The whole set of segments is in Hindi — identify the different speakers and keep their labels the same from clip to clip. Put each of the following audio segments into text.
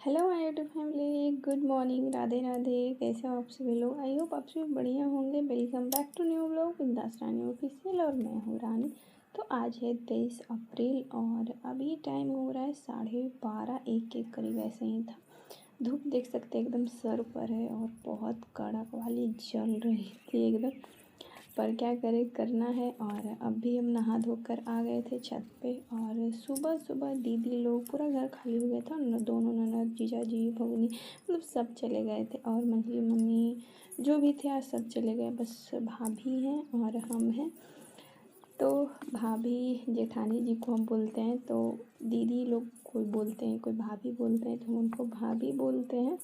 Speaker 1: Hello my YouTube family, good morning, Radhe Radhe. कैसे हो आप सभी लोग? आई होप आप सभी बढ़िया होंगे। Welcome back to new blog Bindaas Rani official और मैं हूँ रानी। तो आज है 23 अप्रैल और अभी टाइम हो रहा है 12:30-1 के करीब, ऐसे ही था। धूप देख सकते हैं एकदम सर पर है और बहुत कड़क वाली जल रही थी एकदम, पर क्या करें, करना है। और अभी हम नहा धोकर आ गए थे छत पे और सुबह सुबह दीदी लोग, पूरा घर खाली हो गया था। दोनों ननद, जीजा जी, भगनी, मतलब सब चले गए थे और मंजली मम्मी जो भी थे आज सब चले गए, बस भाभी हैं और हम हैं। तो भाभी जेठानी जी को हम बोलते हैं, तो दीदी लोग कोई बोलते हैं, कोई भाभी बोलते हैं, तो हम उनको भाभी बोलते हैं,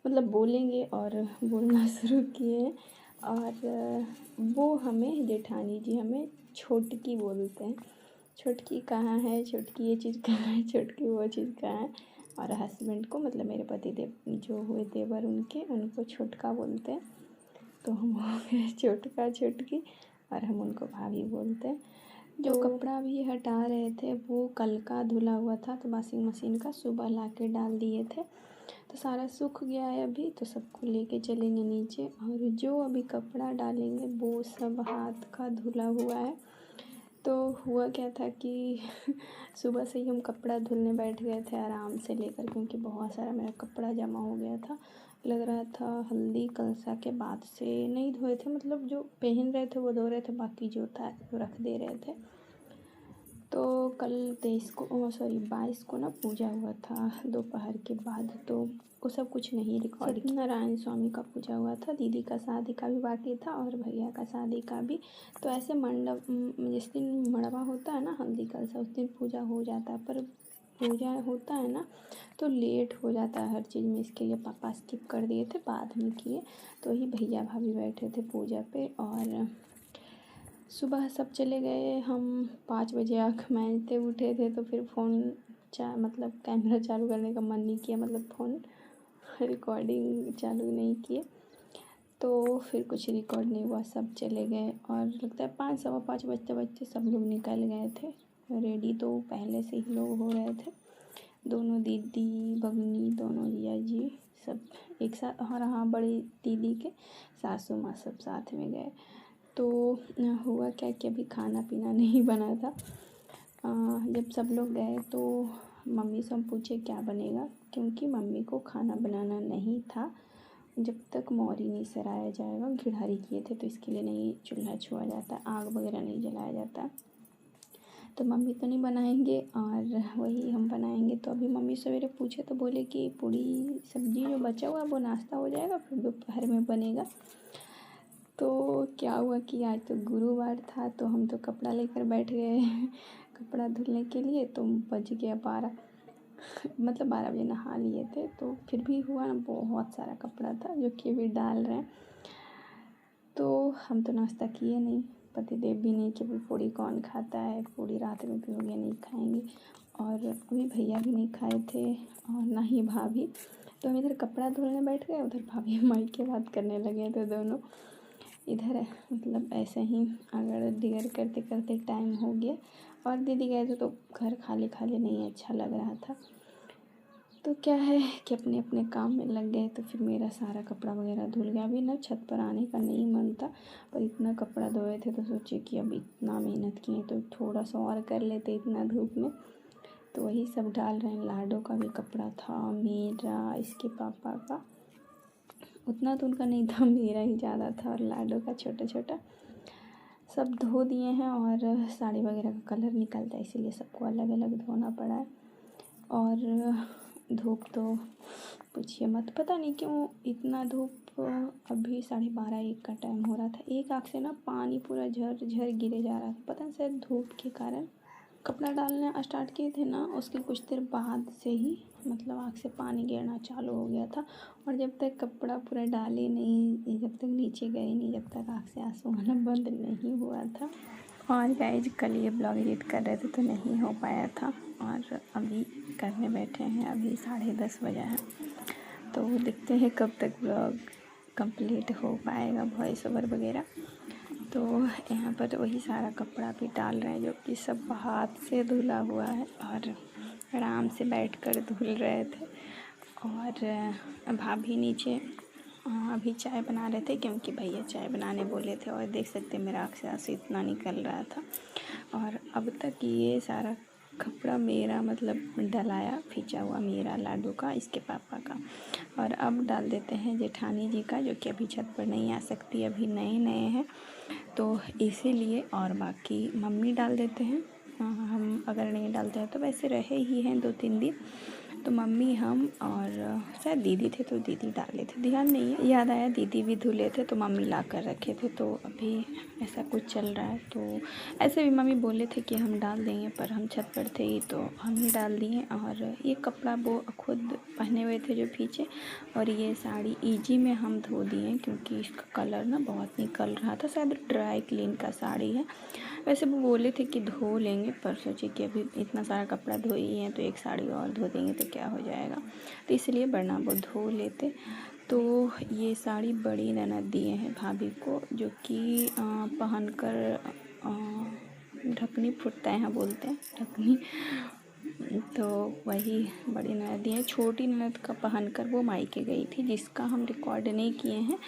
Speaker 1: मतलब बोलेंगे और बोलना शुरू किए हैं। और वो हमें जेठानी जी हमें छोटकी बोलते हैं। छोटकी कहाँ है, छोटकी ये चीज़ कहाँ है, छोटकी वो चीज़ कहाँ है। और हस्बैंड को, मतलब मेरे पति देव जो हुए देवर, उनको छोटका बोलते हैं। तो हम हो गए छोटका छोटकी और हम उनको भाभी बोलते हैं। जो कपड़ा भी हटा रहे थे वो कल का धुला हुआ था, तो वॉशिंग मशीन का सुबह ला के डाल दिए थे, तो सारा सूख गया है अभी। तो सबको लेके चलेंगे नीचे और जो अभी कपड़ा डालेंगे वो सब हाथ का धुला हुआ है। तो हुआ क्या था कि सुबह से ही हम कपड़ा धुलने बैठ गए थे आराम से लेकर, क्योंकि बहुत सारा मेरा कपड़ा जमा हो गया था। लग रहा था हल्दी कलसा के बाद से नहीं धोए थे, मतलब जो पहन रहे थे वो धो रहे थे, बाकी जो था वो रख दे रहे थे। तो कल 22 को ना पूजा हुआ था दोपहर के बाद, तो वो सब कुछ नहीं रिकॉर्ड। सत्यनारायण स्वामी का पूजा हुआ था, दीदी का शादी का भी बाकी था और भैया का शादी का भी। तो ऐसे मंडप, जिस दिन मड़वा होता है ना, हल्दी कलसा, उस दिन पूजा हो जाता है, पर पूजा होता है ना तो लेट हो जाता है हर चीज़ में। इसके लिए पापा स्किप कर दिए थे, बाद में किए। तो ही भैया भाभी बैठे थे पूजा पे और सुबह सब चले गए। हम 5 बजे आँख मानते उठे थे, तो फिर मतलब कैमरा चालू करने का मन नहीं किया, मतलब फ़ोन रिकॉर्डिंग चालू नहीं किए, तो फिर कुछ रिकॉर्ड नहीं हुआ। सब चले गए और लगता है 5, सवा 5 बजते बजते सब लोग निकल गए थे। रेडी तो पहले से ही लोग हो रहे थे, दोनों दीदी, भगनी, दोनों जीजा जी सब एक साथ। और हाँ, बड़ी दीदी के सासू माँ सब साथ में गए। तो हुआ क्या कि अभी खाना पीना नहीं बना था। जब सब लोग गए तो मम्मी से हम पूछे क्या बनेगा, क्योंकि मम्मी को खाना बनाना नहीं था जब तक मौरी नहीं सराया जाएगा। घिढ़ारी किए थे तो इसके लिए नहीं चूल्हा छुआ जाता, आग वगैरह नहीं जलाया जाता। तो मम्मी तो नहीं बनाएंगे और वही हम बनाएंगे। तो अभी मम्मी सवेरे पूछे तो बोले कि पूड़ी सब्जी जो बचा हुआ वो नाश्ता हो जाएगा, फिर दोपहर में बनेगा। तो क्या हुआ कि आज तो गुरुवार था, तो हम तो कपड़ा लेकर बैठ गए कपड़ा धुलने के लिए। तो बज गया 12, मतलब 12 बजे नहा लिए थे। तो फिर भी हुआ ना, बहुत सारा कपड़ा था जो कि अभी डाल रहे हैं। तो हम तो नाश्ता किए नहीं, पतिदेव भी नहीं, कि पूड़ी कौन खाता है, पूड़ी रात में पियोगे, नहीं खाएंगे। और अभी भैया भी नहीं खाए थे और ना ही भाभी। तो हम इधर कपड़ा धुलने बैठ गए, उधर भाभी माइक की बात करने लगे थे दोनों। इधर मतलब ऐसे ही अगर डिगर करते करते टाइम हो गया और दीदी गए थे, तो घर खाली खाली नहीं अच्छा लग रहा था। तो क्या है कि अपने अपने काम में लग गए, तो फिर मेरा सारा कपड़ा वगैरह धुल गया। अभी ना छत पर आने का नहीं मन था, पर इतना कपड़ा धोए थे तो सोचे कि अब इतना मेहनत किए तो थोड़ा सा और कर लेते इतना धूप में। तो वही सब डाल रहे हैं। लाडो का भी कपड़ा था, मेरा, इसके पापा का, उतना तो उनका नहीं था, मेरा ही ज़्यादा था, और लाडो का छोटा छोटा सब धो दिए हैं। और साड़ी वगैरह का कलर निकलता है, इसीलिए सबको अलग अलग धोना पड़ा है। और धूप तो पूछिए मत, पता नहीं क्यों इतना धूप। अभी 12:30-1 का टाइम हो रहा था, एक आँख से ना पानी पूरा झर झर गिरे जा रहा था, पता नहीं शायद धूप के कारण। कपड़ा डालना स्टार्ट किए थे ना, उसके कुछ देर बाद से ही मतलब आँख से पानी गिरना चालू हो गया था। और जब तक कपड़ा पूरा डाले नहीं, जब तक नीचे गए नहीं, जब तक आँख से आंसू आना बंद नहीं हुआ था। और गाइज कल ये ब्लॉग एडिट कर रहे थे तो नहीं हो पाया था, और अभी करने बैठे हैं। अभी 10:30 बजा है, तो देखते हैं कब तक ब्लॉग कंप्लीट हो पाएगा, वॉइस ओवर वगैरह। तो यहाँ पर वही सारा कपड़ा भी डाल रहे हैं, जो कि सब हाथ से धुला हुआ है, और आराम से बैठकर धुल रहे थे। और भाभी नीचे अभी चाय बना रहे थे, क्योंकि भैया चाय बनाने बोले थे। और देख सकते हैं मेरा आँख से आंसू इतना निकल रहा था। और अब तक ये सारा कपड़ा मेरा मतलब डलाया खींचा हुआ मेरा, लाडू का, इसके पापा का। और अब डाल देते हैं जेठानी जी का, जो कि अभी छत पर नहीं आ सकती, अभी नए नए हैं तो इसीलिए। और बाकी मम्मी डाल देते हैं। हम अगर नहीं डालते हैं तो वैसे रहे ही हैं 2-3 दिन, तो मम्मी, हम और शायद दीदी थे तो दीदी डाले थे, ध्यान नहीं है। याद आया दीदी भी धुले थे तो मम्मी ला कर रखे थे, तो अभी ऐसा कुछ चल रहा है। तो ऐसे भी मम्मी बोले थे कि हम डाल देंगे, पर हम छत पर थे ही तो हम ही डाल दिए। और ये कपड़ा वो खुद पहने हुए थे जो पीछे, और ये साड़ी ईजी में हम धो दिए क्योंकि इसका कलर ना बहुत निकल रहा था। शायद ड्राई क्लीन का साड़ी है। वैसे वो बोले थे कि धो लेंगे, पर सोचे कि अभी इतना सारा कपड़ा धोए ही हैं तो एक साड़ी और धो देंगे तो क्या हो जाएगा, तो इसलिए वरना वो धो लेते। तो ये साड़ी बड़ी ननद दिए हैं भाभी को, जो कि पहनकर ढकनी फुटता है, यहाँ बोलते हैं ढकनी, तो वही बड़ी ननद दिए हैं। छोटी ननद का पहनकर वो मायके गई थी, जिसका हम रिकॉर्ड नहीं किए हैं।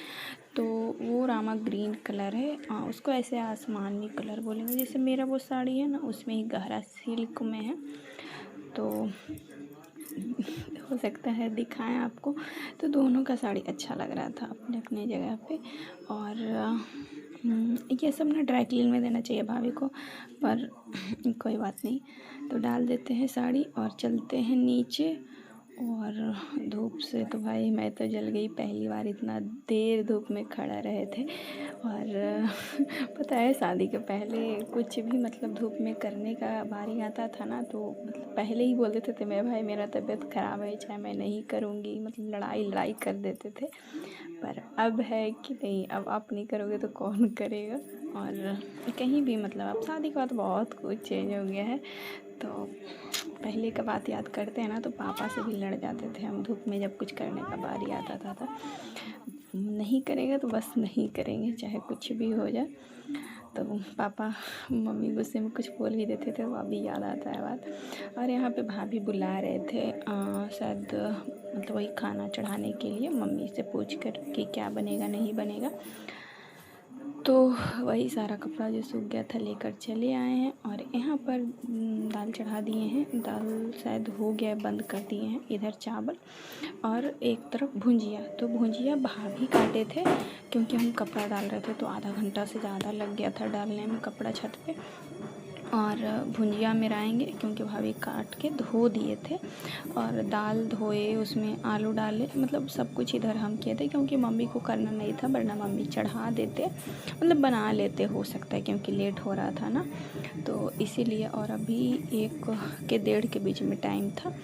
Speaker 1: तो वो रामा ग्रीन कलर है, उसको ऐसे आसमानी कलर बोलेंगे। जैसे मेरा वो साड़ी है ना, उसमें ही गहरा सिल्क में है, तो हो सकता है दिखाएं आपको। तो दोनों का साड़ी अच्छा लग रहा था अपने अपने जगह पे। और ये सब ना ड्राई क्लीन में देना चाहिए भाभी को, पर कोई बात नहीं। तो डाल देते हैं साड़ी और चलते हैं नीचे। और धूप से तो भाई मैं तो जल गई, पहली बार इतना देर धूप में खड़ा रहे थे। और पता है शादी के पहले कुछ भी मतलब धूप में करने का बारी आता था ना, तो मतलब पहले ही बोल देते थे मैं, भाई मेरा तबीयत ख़राब है, चाहे मैं नहीं करूँगी, मतलब लड़ाई कर देते थे। पर अब है कि नहीं, अब आप नहीं करोगे तो कौन करेगा। और कहीं भी मतलब अब शादी के बाद बहुत कुछ चेंज हो गया है। तो पहले का बात याद करते हैं ना, तो पापा से भी लड़ जाते थे हम धूप में जब कुछ करने का बारी आता था। तो नहीं करेगा तो बस नहीं करेंगे, चाहे कुछ भी हो जाए। तो पापा मम्मी गुस्से में कुछ बोल भी देते थे, वो अभी याद आता है बात। और यहाँ पे भाभी बुला रहे थे शायद मतलब वही खाना चढ़ाने के लिए, मम्मी से पूछ कर कि क्या बनेगा नहीं बनेगा। तो वही सारा कपड़ा जो सूख गया था लेकर चले आए हैं। और यहाँ पर दाल चढ़ा दिए हैं, दाल शायद हो गया, बंद कर दिए हैं। इधर चावल और एक तरफ भुंजिया। तो भुंजिया भाभी काटे थे, क्योंकि हम कपड़ा डाल रहे थे तो आधा घंटा से ज़्यादा लग गया था डालने में कपड़ा छत पे। और भुंजिया में लाएंगे क्योंकि भाभी काट के धो दिए थे। और दाल धोए, उसमें आलू डाले, मतलब सब कुछ इधर हम किए थे, क्योंकि मम्मी को करना नहीं था, वरना मम्मी चढ़ा देते, मतलब बना लेते हो सकता है, क्योंकि लेट हो रहा था ना, तो इसीलिए। और अभी 1 के 1:30 के बीच में टाइम था।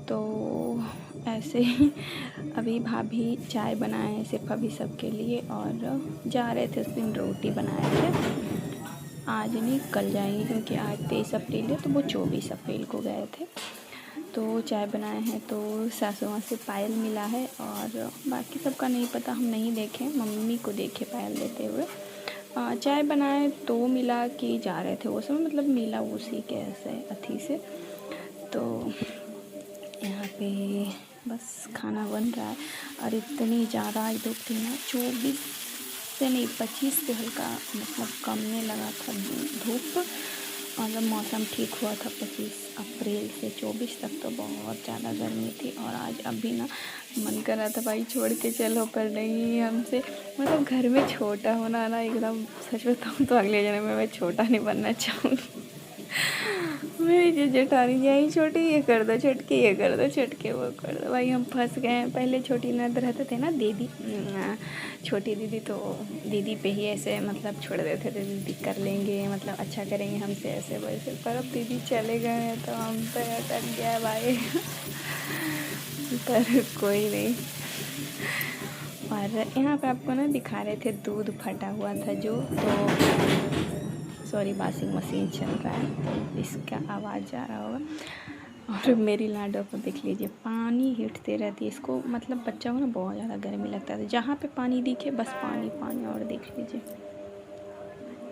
Speaker 1: तो ऐसे ही अभी भाभी चाय बनाए सिर्फ अभी सबके लिए, और जा रहे थे। उस दिन रोटी बनाए थे, आज नहीं कल जाएंगे, क्योंकि आज 23 अप्रैल है, तो वो 24 अप्रैल को गए थे। तो चाय बनाए हैं, तो सासू माँ से पायल मिला है, और बाकी सबका नहीं पता, हम नहीं देखे, मम्मी को देखे पायल देते हुए। चाय बनाए तो मिला कि जा रहे थे वो समय, मतलब मिला उसी के ऐसे अथी से। तो यहाँ पे बस खाना बन रहा है। और इतनी ज़्यादा धूप थी ना, 24 से नहीं 25 से हल्का मतलब कमने लगा था धूप। और जब मौसम ठीक हुआ था 25 अप्रैल से 24 तक, तो बहुत ज़्यादा गर्मी थी। और आज अभी ना मन कर रहा था भाई छोड़ के चलो, पर नहीं हमसे, मतलब घर में छोटा होना ना, एकदम सच बताऊँ तो अगले जन्म में मैं छोटा नहीं बनना चाहूँगी। मेरी जो जेठानी यही छोटी, ये कर दो छटके, ये कर दो छटके, वो कर दो। भाई हम फंस गए हैं। पहले छोटी ननद रहते थे ना दीदी, छोटी दीदी, तो दीदी पे ही ऐसे मतलब छोड़ देते थे, दीदी कर लेंगे, मतलब अच्छा करेंगे हमसे, ऐसे वैसे। पर अब दीदी चले गए हैं तो हम पे अटक गया भाई। पर कोई नहीं। और यहाँ पे आपको ना दिखा रहे थे दूध फटा हुआ था जो, तो सॉरी वॉशिंग मशीन चल रहा है तो इसका आवाज़ जा रहा होगा। और मेरी लाडो को देख लीजिए, पानी हिटते रहती है इसको, मतलब बच्चा को ना बहुत ज़्यादा गर्मी लगता है, जहाँ पे पानी दिखे बस पानी पानी। और देख लीजिए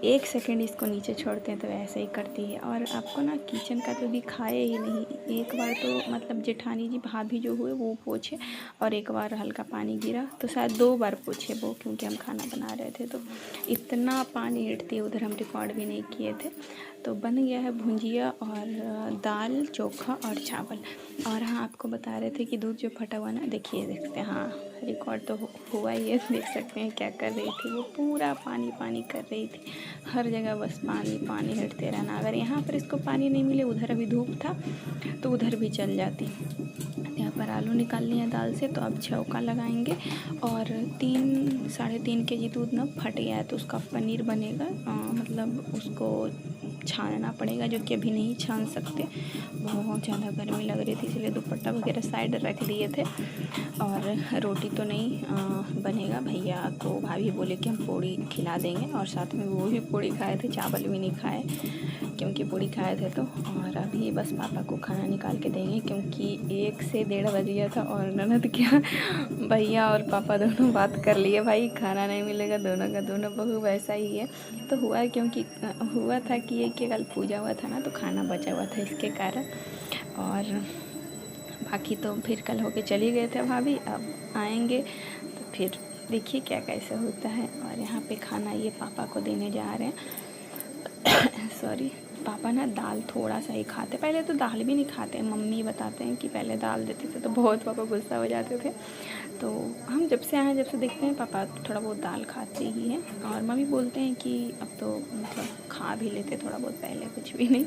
Speaker 1: 1 सेकंड इसको नीचे छोड़ते हैं तो ऐसे ही करती है। और आपको ना किचन का तो दिखाए ही नहीं। एक बार तो मतलब जेठानी जी भाभी जो हुए वो पोछे और एक बार हल्का पानी गिरा तो शायद 2 बार पोछे वो, क्योंकि हम खाना बना रहे थे तो इतना पानी हिड़ती है उधर, हम रिकॉर्ड भी नहीं किए थे। तो बन गया है भुंजिया और दाल चोखा और चावल। और हाँ, आपको बता रहे थे कि दूध जो फटा हुआ ना, देखिए देखते हैं, हाँ रिकॉर्ड तो हुआ ही है। देख सकते हैं क्या कर रही थी वो, पूरा पानी पानी कर रही थी, हर जगह बस पानी पानी हिड़ते रहना। अगर यहाँ पर इसको पानी नहीं मिले, उधर अभी धूप था तो उधर भी चल जाती। यहाँ पर आलू निकाल लिया दाल से, तो अब छौका लगाएंगे। और 3-3.5 kg दूध ना फट गया है तो उसका पनीर बनेगा। मतलब उसको छानना पड़ेगा, जो कि अभी नहीं छान सकते, बहुत ज़्यादा गर्मी लग रही थी, इसलिए दुपट्टा वगैरह साइड रख दिए थे। और रोटी तो नहीं बनेगा, भैया को भाभी बोले कि हम पूड़ी खिला देंगे, और साथ में वो भी पूड़ी खाए थे, चावल भी नहीं खाए क्योंकि पूड़ी खाए थे तो। और अभी बस पापा को खाना निकाल के देंगे, क्योंकि 1 से 1:30 बज गया था। और ननद क्या, भैया और पापा दोनों बात कर लिए, भाई खाना नहीं मिलेगा, दोनों का दोनों बहू वैसा ही है। तो हुआ क्योंकि हुआ था कि ये कि कल पूजा हुआ था ना, तो खाना बचा हुआ था इसके कारण। और बाकी तो फिर कल होके चली गए थे भाभी, अब आएंगे तो फिर देखिए क्या कैसे होता है। और यहाँ पे खाना ये पापा को देने जा रहे हैं। सॉरी, पापा ना दाल थोड़ा सा ही खाते, पहले तो दाल भी नहीं खाते। मम्मी बताते हैं कि पहले दाल देते थे तो बहुत पापा गुस्सा हो जाते थे। तो हम जब से आए हैं, जब से देखते हैं पापा थोड़ा बहुत दाल खाते ही हैं। और मम्मी बोलते हैं कि अब तो मतलब खा भी लेते थोड़ा बहुत, पहले कुछ भी नहीं।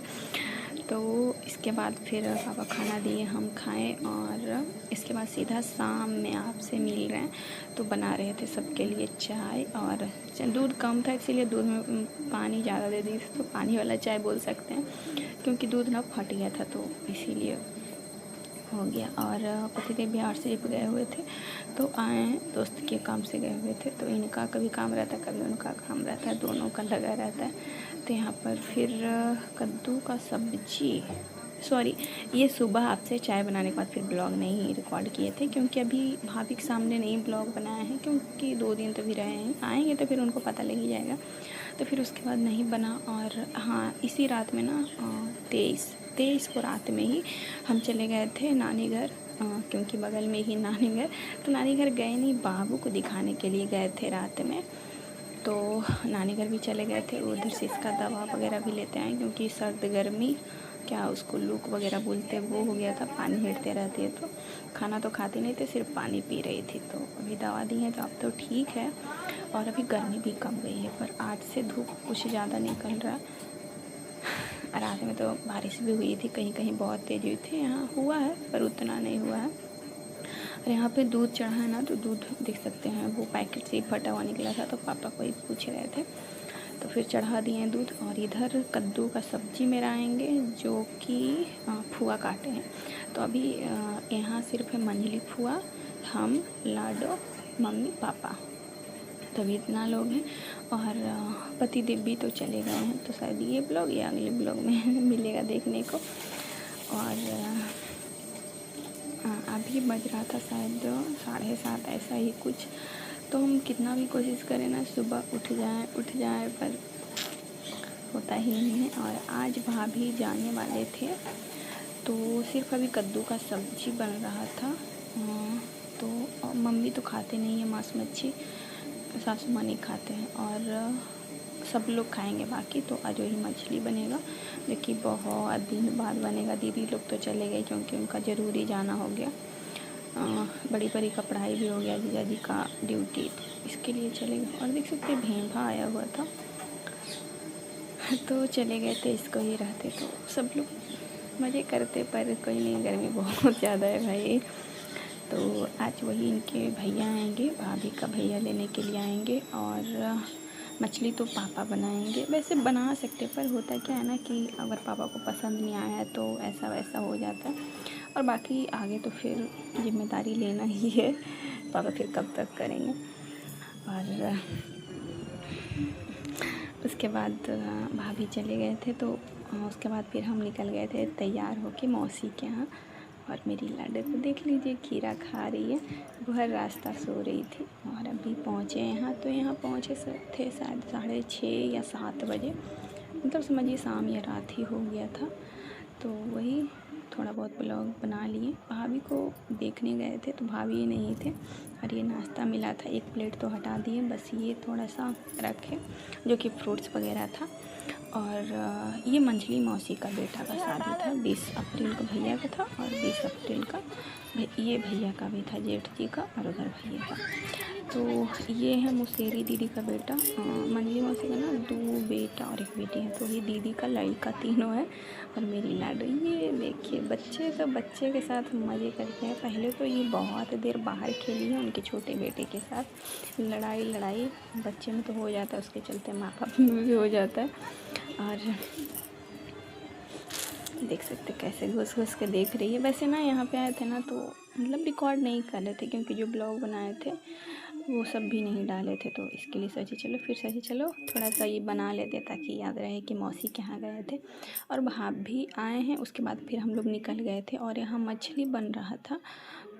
Speaker 1: तो इसके बाद फिर पापा खाना दिए, हम खाएं। और इसके बाद सीधा शाम में आपसे मिल रहे हैं, तो बना रहे थे सबके लिए चाय। और दूध कम था इसीलिए दूध में पानी ज़्यादा दे दी, तो पानी वाला चाय बोल सकते हैं, क्योंकि दूध ना फट गया था तो इसीलिए हो गया। और पतिदेव बिहार से जब गए हुए थे तो आए हैं, दोस्त के काम से गए हुए थे, तो इनका कभी काम रहता है कभी उनका काम रहता है, दोनों का लगा रहता है। तो यहाँ पर फिर कद्दू का सब्जी, सॉरी ये सुबह आपसे चाय बनाने के बाद फिर ब्लॉग नहीं रिकॉर्ड किए थे, क्योंकि अभी भाभी के सामने नहीं ब्लॉग बनाया है, क्योंकि 2 दिन तो भी रहे हैं, आएंगे तो फिर उनको पता लग ही जाएगा। तो फिर उसके बाद नहीं बना। और हाँ, इसी रात में ना 23 को रात में ही हम चले गए थे नानी घर, क्योंकि बगल में ही नानी घर। तो नानी घर गए नहीं, बाबू को दिखाने के लिए गए थे रात में। तो नानी घर भी चले गए थे, उधर से इसका दवा वगैरह भी लेते आए, क्योंकि सर्द गर्मी क्या उसको लूक वगैरह बोलते वो हो गया था, पानी हिड़ते रहती है। तो खाना तो खाती नहीं थे, सिर्फ पानी पी रही थी। तो अभी दवा दी है तो अब तो ठीक है, और अभी गर्मी भी कम गई है। पर आज से धूप कुछ ज़्यादा निकल रहा। रात में तो बारिश भी हुई थी, कहीं कहीं बहुत तेज़ हुई थी, यहाँ हुआ है पर उतना नहीं हुआ है। और यहाँ पे दूध चढ़ा है ना, तो दूध देख सकते हैं वो पैकेट से ही फटा हुआ निकला था, तो पापा को ही पूछ रहे थे, तो फिर चढ़ा दिए हैं दूध। और इधर कद्दू का सब्जी मेरा आएंगे, जो कि फुआ काटे हैं। तो अभी यहाँ सिर्फ है मंजली फुआ, हम, लाडो, मम्मी, पापा, तो अभी इतना लोग हैं। और पतिदेव भी तो चले गए हैं, तो शायद ये ब्लॉग या अगले ब्लॉग में मिलेगा देखने को। और अभी बज रहा था शायद 7:30 ऐसा ही कुछ। तो हम कितना भी कोशिश करें ना सुबह उठ जाए पर होता ही नहीं है। और आज भाभी जाने वाले थे, तो सिर्फ अभी कद्दू का सब्जी बन रहा था। तो मम्मी तो खाते नहीं है मांस मच्छी, सासू माँ नहीं खाते हैं, और सब लोग खाएंगे बाकी। तो आज वही मछली बनेगा, जो कि बहुत दिन बाद बनेगा। दीदी लोग तो चले गए क्योंकि उनका ज़रूरी जाना हो गया, बड़ी परी का पढ़ाई भी हो गया, जीजा जी का ड्यूटी, तो इसके लिए चले गए। और देख सकते भेंभा आया हुआ था तो चले गए थे, इसको ही रहते तो सब लोग मज़े करते, पर कोई नहीं, गर्मी बहुत ज़्यादा है भाई। तो आज वही इनके भैया आएंगे, भाभी का भैया लेने के लिए आएंगे। और मछली तो पापा बनाएंगे, वैसे बना सकते, पर होता क्या है ना कि अगर पापा को पसंद नहीं आया है तो ऐसा वैसा हो जाता है। और बाकी आगे तो फिर जिम्मेदारी लेना ही है, पापा फिर कब तक करेंगे। और उसके बाद भाभी चले गए थे, तो उसके बाद फिर हम निकल गए थे तैयार होके मौसी के यहाँ। और मेरी लाडो को देख लीजिए खीरा खा रही है, भर रास्ता सो रही थी। और अभी पहुँचे यहाँ, तो यहाँ पहुँचे थे शायद 6:30 या 7 बजे, मतलब समझिए शाम या रात ही हो गया था। तो वही थोड़ा बहुत ब्लॉग बना लिए। भाभी को देखने गए थे तो भाभी नहीं थे, और ये नाश्ता मिला था, 1 प्लेट तो हटा दिए, बस ये थोड़ा सा रखे जो कि फ्रूट्स वगैरह था। और ये मंझली मौसी का बेटा का शादी था, 20 अप्रैल को भैया का था और 20 अप्रैल का ये भैया का भी था, जेठ जी का, और उधर भैया का। तो ये है मुसेरी दीदी का बेटा, मंझली मौसी का ना 2 बेटा और 1 बेटी है, तो ये दीदी का लड़का तीनों है। और मेरी लाडो ये देखिए, बच्चे तो बच्चे के साथ मज़े करते हैं। पहले तो ये बहुत देर बाहर खेली है उनके छोटे बेटे के साथ, लड़ाई बच्चे में तो हो जाता है, उसके चलते माँ बाप में भी हो जाता है। और देख सकते कैसे घुस घुस के देख रही है। वैसे ना यहाँ पे आए थे ना, तो मतलब रिकॉर्ड नहीं कर रहे थे, क्योंकि जो ब्लॉग बनाए थे वो सब भी नहीं डाले थे, तो इसके लिए सोचे चलो थोड़ा सा ये बना लेते ताकि याद रहे कि मौसी के यहाँ गए थे। और भाभी आए हैं, उसके बाद फिर हम लोग निकल गए थे, और यहाँ मछली बन रहा था,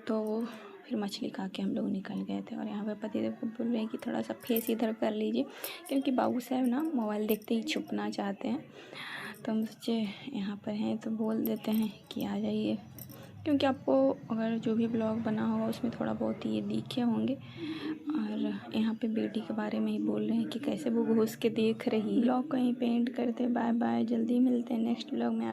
Speaker 1: तो फिर मछली खा के हम लोग निकल गए थे। और यहाँ पे पतिदेव को बोल रहे हैं कि थोड़ा सा फेस इधर कर लीजिए, क्योंकि बाबू साहब ना मोबाइल देखते ही छुपना चाहते हैं। तो हम सोचे यहाँ पर हैं तो बोल देते हैं कि आ जाइए, क्योंकि आपको अगर जो भी ब्लॉग बना होगा उसमें थोड़ा बहुत ये दिखे होंगे। और यहाँ पे बेटी के बारे में ही बोल रहे हैं कि कैसे वो घुस के देख रही है। ब्लॉग को यहीं पे एंड करते, बाय बाय, जल्दी मिलते हैं नेक्स्ट ब्लॉग में।